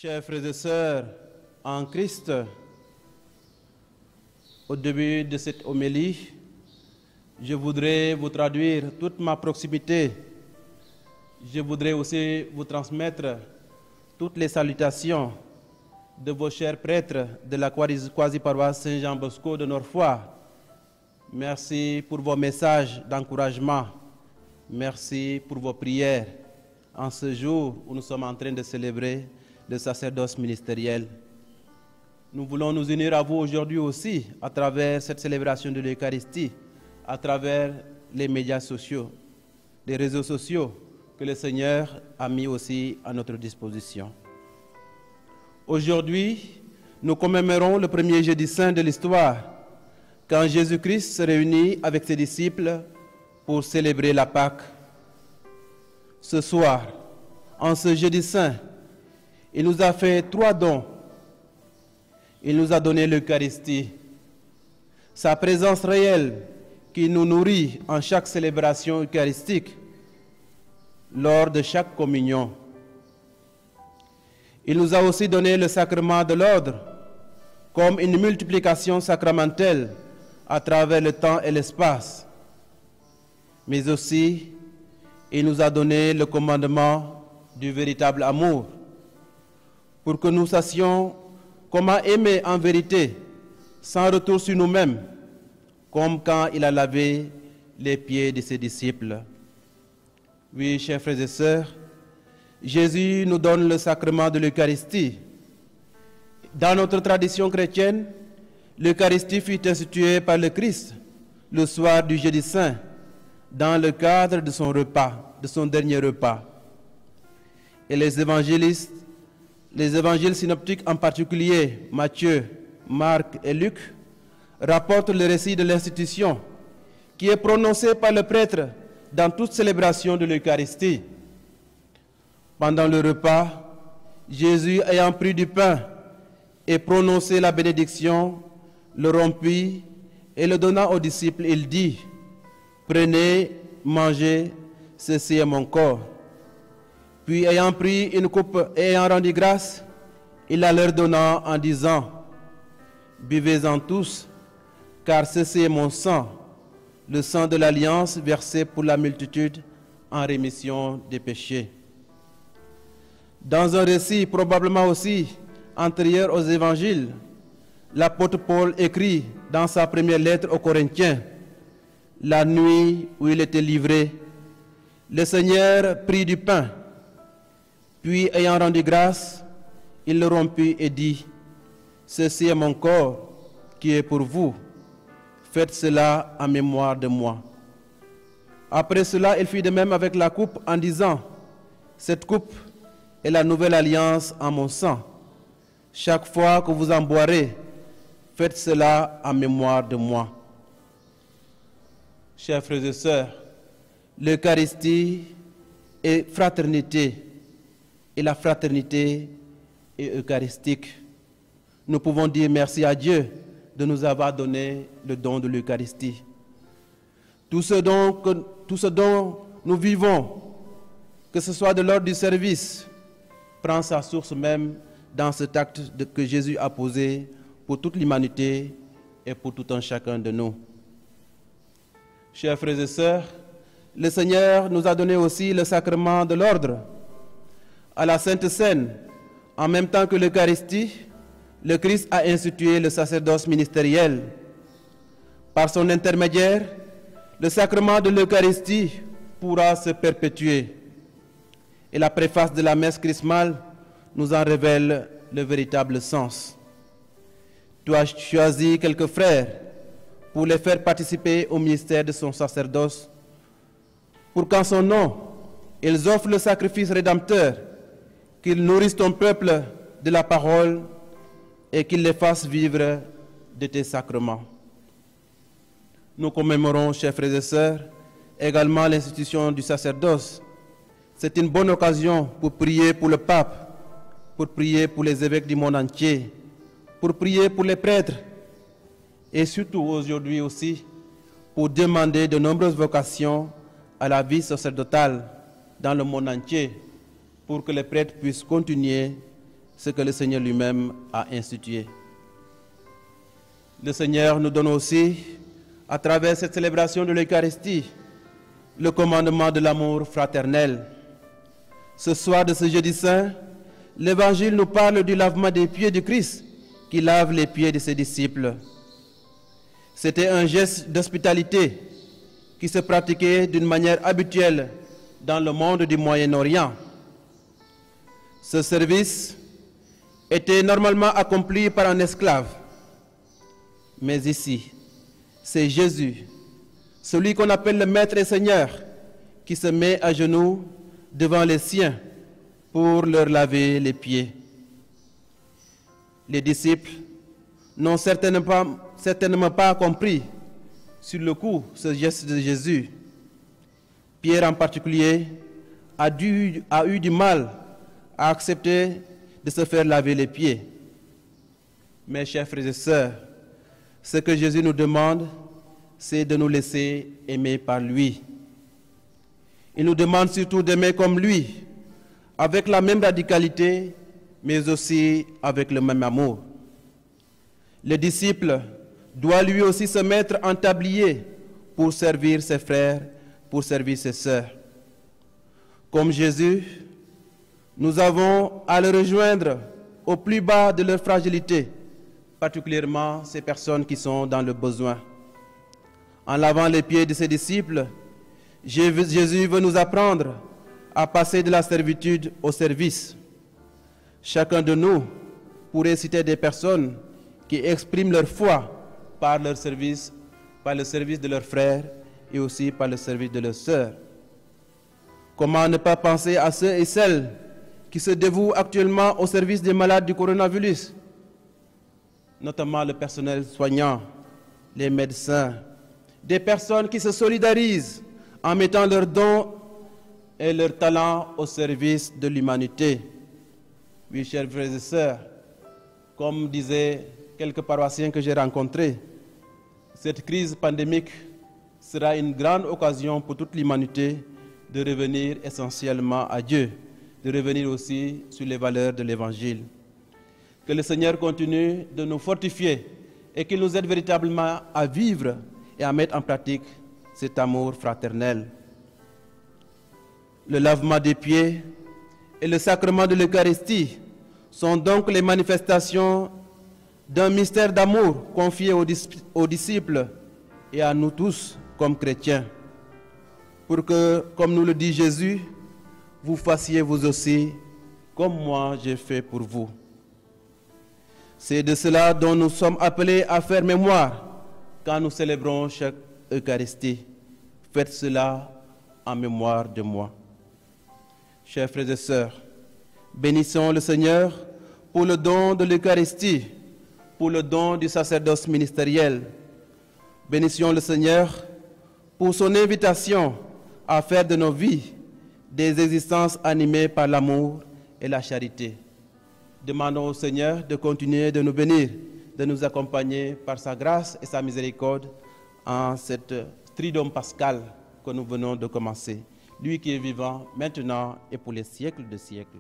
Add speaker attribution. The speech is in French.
Speaker 1: Chers frères et sœurs en Christ, au début de cette homélie, je voudrais vous traduire toute ma proximité. Je voudrais aussi vous transmettre toutes les salutations de vos chers prêtres de la quasi-paroisse Saint-Jean-Bosco de Norfois. Merci pour vos messages d'encouragement. Merci pour vos prières en ce jour où nous sommes en train de célébrer le sacerdoce ministériel. Nous voulons nous unir à vous aujourd'hui aussi à travers cette célébration de l'Eucharistie, à travers les médias sociaux, les réseaux sociaux que le Seigneur a mis aussi à notre disposition. Aujourd'hui, nous commémorons le premier jeudi saint de l'histoire, quand Jésus-Christ se réunit avec ses disciples pour célébrer la Pâque. Ce soir, en ce jeudi saint, il nous a fait 3 dons. Il nous a donné l'Eucharistie, sa présence réelle qui nous nourrit en chaque célébration eucharistique, lors de chaque communion. Il nous a aussi donné le sacrement de l'ordre, comme une multiplication sacramentelle à travers le temps et l'espace. Mais aussi, il nous a donné le commandement du véritable amour, pour que nous sachions comment aimer en vérité, sans retour sur nous-mêmes, comme quand il a lavé les pieds de ses disciples. Oui, chers frères et sœurs, Jésus nous donne le sacrement de l'Eucharistie. Dans notre tradition chrétienne, l'Eucharistie fut instituée par le Christ le soir du jeudi saint, dans le cadre de son repas, de son dernier repas. Et les évangiles synoptiques en particulier, Matthieu, Marc et Luc, rapportent le récit de l'institution qui est prononcé par le prêtre dans toute célébration de l'Eucharistie. Pendant le repas, Jésus, ayant pris du pain et prononcé la bénédiction, le rompit et le donna aux disciples. Il dit: « Prenez, mangez, ceci est mon corps. » Puis, ayant pris une coupe et ayant rendu grâce, il la leur donna en disant: « Buvez-en tous, car ceci est mon sang, le sang de l'alliance versé pour la multitude en rémission des péchés. » Dans un récit probablement aussi antérieur aux évangiles, l'apôtre Paul écrit dans sa première lettre aux Corinthiens: « La nuit où il était livré, le Seigneur prit du pain, puis ayant rendu grâce, il le rompit et dit: « Ceci est mon corps qui est pour vous. Faites cela en mémoire de moi. » Après cela, il fit de même avec la coupe en disant: « Cette coupe est la nouvelle alliance en mon sang. Chaque fois que vous en boirez, faites cela en mémoire de moi. » Chers frères et sœurs, l'Eucharistie est fraternité, et la fraternité est eucharistique. Nous pouvons dire merci à Dieu de nous avoir donné le don de l'Eucharistie. Tout ce dont nous vivons, que ce soit de l'ordre du service, prend sa source même dans cet acte que Jésus a posé pour toute l'humanité et pour tout un chacun de nous. Chers frères et sœurs, le Seigneur nous a donné aussi le sacrement de l'ordre. À la Sainte Seine, en même temps que l'Eucharistie, le Christ a institué le sacerdoce ministériel. Par son intermédiaire, le sacrement de l'Eucharistie pourra se perpétuer. Et la préface de la messe chrismale nous en révèle le véritable sens. Tu as choisi quelques frères pour les faire participer au ministère de son sacerdoce, pour qu'en son nom, ils offrent le sacrifice rédempteur, qu'ils nourrissent ton peuple de la parole et qu'ils les fassent vivre de tes sacrements. Nous commémorons, chers frères et sœurs, également l'institution du sacerdoce. C'est une bonne occasion pour prier pour le pape, pour prier pour les évêques du monde entier, pour prier pour les prêtres et surtout aujourd'hui aussi pour demander de nombreuses vocations à la vie sacerdotale dans le monde entier, pour que les prêtres puissent continuer ce que le Seigneur lui-même a institué. Le Seigneur nous donne aussi, à travers cette célébration de l'Eucharistie, le commandement de l'amour fraternel. Ce soir de ce jeudi saint, l'Évangile nous parle du lavement des pieds du Christ qui lave les pieds de ses disciples. C'était un geste d'hospitalité qui se pratiquait d'une manière habituelle dans le monde du Moyen-Orient. Ce service était normalement accompli par un esclave. Mais ici, c'est Jésus, celui qu'on appelle le Maître et Seigneur, qui se met à genoux devant les siens pour leur laver les pieds. Les disciples n'ont certainement pas compris sur le coup ce geste de Jésus. Pierre en particulier a eu du mal à accepter de se faire laver les pieds. Mes chers frères et sœurs, ce que Jésus nous demande, c'est de nous laisser aimer par lui. Il nous demande surtout d'aimer comme lui, avec la même radicalité, mais aussi avec le même amour. Le disciple doit lui aussi se mettre en tablier pour servir ses frères, pour servir ses sœurs. Comme Jésus, nous avons à le rejoindre au plus bas de leur fragilité, particulièrement ces personnes qui sont dans le besoin. En lavant les pieds de ses disciples, Jésus veut nous apprendre à passer de la servitude au service. Chacun de nous pourrait citer des personnes qui expriment leur foi par le service de leurs frères et aussi par le service de leurs sœurs. Comment ne pas penser à ceux et celles qui se dévouent actuellement au service des malades du coronavirus, notamment le personnel soignant, les médecins, des personnes qui se solidarisent en mettant leurs dons et leurs talents au service de l'humanité. Oui, chers frères et sœurs, comme disaient quelques paroissiens que j'ai rencontrés, cette crise pandémique sera une grande occasion pour toute l'humanité de revenir essentiellement à Dieu, de revenir aussi sur les valeurs de l'Évangile. Que le Seigneur continue de nous fortifier et qu'il nous aide véritablement à vivre et à mettre en pratique cet amour fraternel. Le lavement des pieds et le sacrement de l'Eucharistie sont donc les manifestations d'un mystère d'amour confié aux disciples et à nous tous comme chrétiens, pour que, comme nous le dit Jésus, vous fassiez vous aussi comme moi j'ai fait pour vous. C'est de cela dont nous sommes appelés à faire mémoire quand nous célébrons chaque Eucharistie. Faites cela en mémoire de moi. Chers frères et sœurs, bénissons le Seigneur pour le don de l'Eucharistie, pour le don du sacerdoce ministériel. Bénissons le Seigneur pour son invitation à faire de nos vies des existences animées par l'amour et la charité. Demandons au Seigneur de continuer de nous bénir, de nous accompagner par sa grâce et sa miséricorde en cette Triduum pascal que nous venons de commencer. Lui qui est vivant maintenant et pour les siècles de siècles.